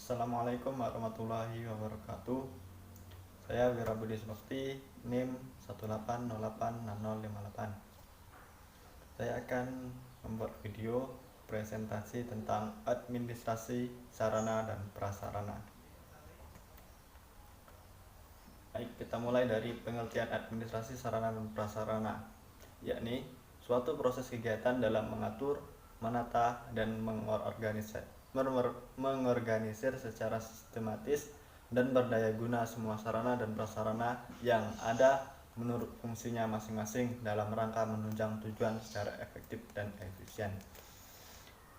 Assalamualaikum warahmatullahi wabarakatuh. Saya Wira Budi Sumekti, NIM 180860058. Saya akan membuat video presentasi tentang administrasi sarana dan prasarana. Baik, kita mulai dari pengertian administrasi sarana dan prasarana, yakni suatu proses kegiatan dalam mengatur, menata, dan mengorganisir secara sistematis dan berdaya guna semua sarana dan prasarana yang ada menurut fungsinya masing-masing dalam rangka menunjang tujuan secara efektif dan efisien.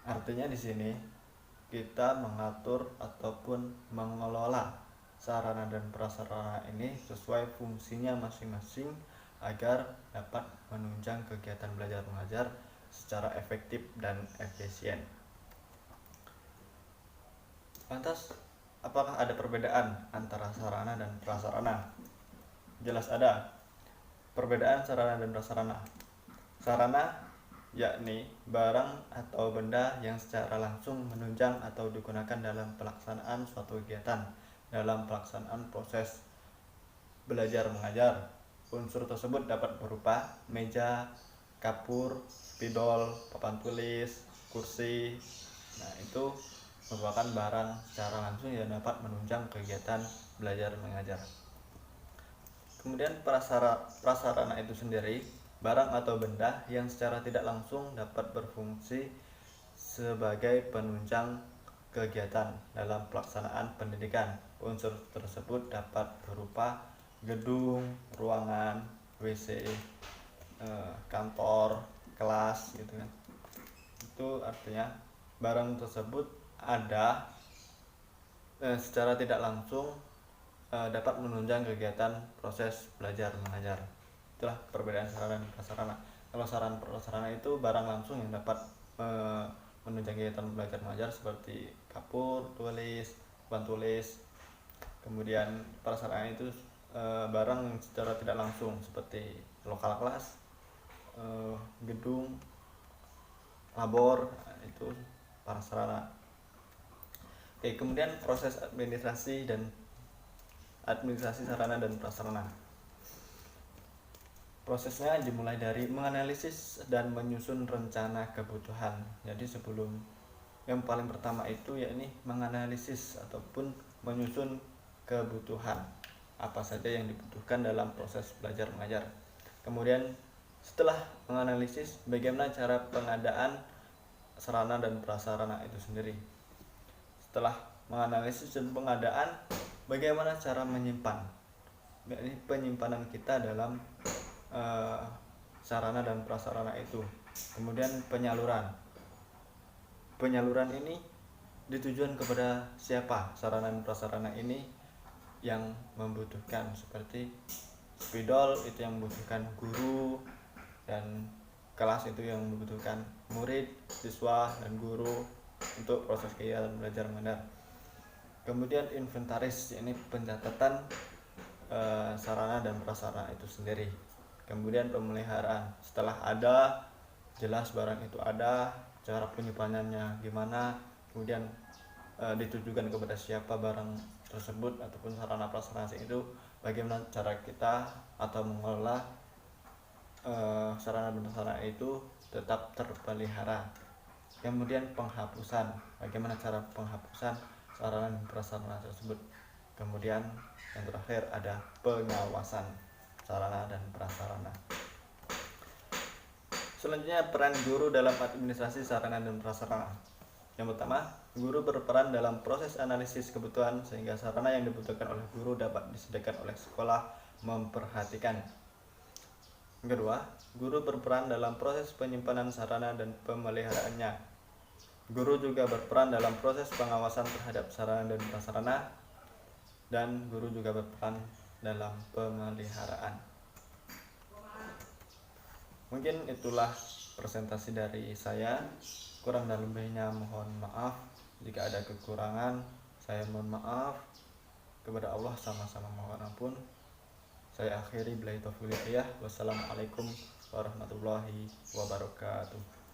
Artinya di sini kita mengatur ataupun mengelola sarana dan prasarana ini sesuai fungsinya masing-masing agar dapat menunjang kegiatan belajar mengajar secara efektif dan efisien. Lantas, apakah ada perbedaan antara sarana dan prasarana? Jelas ada perbedaan sarana dan prasarana. Sarana yakni barang atau benda yang secara langsung menunjang atau digunakan dalam pelaksanaan suatu kegiatan, dalam pelaksanaan proses belajar mengajar. Unsur tersebut dapat berupa meja, kapur, spidol, papan tulis, kursi. Nah, itu merupakan barang secara langsung yang dapat menunjang kegiatan belajar mengajar. Kemudian prasarana itu sendiri barang atau benda yang secara tidak langsung dapat berfungsi sebagai penunjang kegiatan dalam pelaksanaan pendidikan. Unsur tersebut dapat berupa gedung, ruangan, WC, kantor, kelas gitu kan. Itu artinya barang tersebut ada secara tidak langsung dapat menunjang kegiatan proses belajar mengajar. Itulah perbedaan sarana dan prasarana. Kalau sarana prasarana itu barang langsung yang dapat menunjang kegiatan belajar mengajar seperti kapur, tulis, papan tulis. Kemudian prasarana itu barang yang secara tidak langsung seperti lokal kelas, gedung, labor, itu prasarana. Oke, kemudian proses administrasi sarana dan prasarana. Prosesnya dimulai dari menganalisis dan menyusun rencana kebutuhan. Jadi sebelum yang paling pertama itu yakni menganalisis ataupun menyusun kebutuhan apa saja yang dibutuhkan dalam proses belajar mengajar. Kemudian setelah menganalisis bagaimana cara pengadaan sarana dan prasarana itu sendiri. Setelah menganalisis dan pengadaan, bagaimana cara menyimpan, yakni penyimpanan kita dalam sarana dan prasarana itu. Kemudian penyaluran ini ditujukan kepada siapa sarana dan prasarana ini yang membutuhkan, seperti spidol itu yang membutuhkan guru, dan kelas itu yang membutuhkan murid, siswa, dan guru untuk proses kegiatan belajar mengajar. Kemudian inventaris, ini pencatatan sarana dan prasarana itu sendiri. Kemudian pemeliharaan, setelah ada jelas barang itu ada, cara penyimpanannya gimana, kemudian ditujukan kepada siapa barang tersebut ataupun sarana prasarana itu, bagaimana cara kita atau mengelola sarana dan prasarana itu tetap terpelihara. Kemudian penghapusan, bagaimana cara penghapusan sarana dan prasarana tersebut. Kemudian yang terakhir ada pengawasan sarana dan prasarana. Selanjutnya, peran guru dalam administrasi sarana dan prasarana. Yang pertama, guru berperan dalam proses analisis kebutuhan sehingga sarana yang dibutuhkan oleh guru dapat disediakan oleh sekolah memperhatikan. Yang kedua, guru berperan dalam proses penyimpanan sarana dan pemeliharaannya. Guru juga berperan dalam proses pengawasan terhadap sarana dan prasarana, dan guru juga berperan dalam pemeliharaan. Mungkin itulah presentasi dari saya. Kurang dan lebihnya mohon maaf. Jika ada kekurangan, saya mohon maaf. Kepada Allah sama-sama mohon ampun. Saya akhiri billahi taufiq wal hidayah. Wassalamualaikum warahmatullahi wabarakatuh.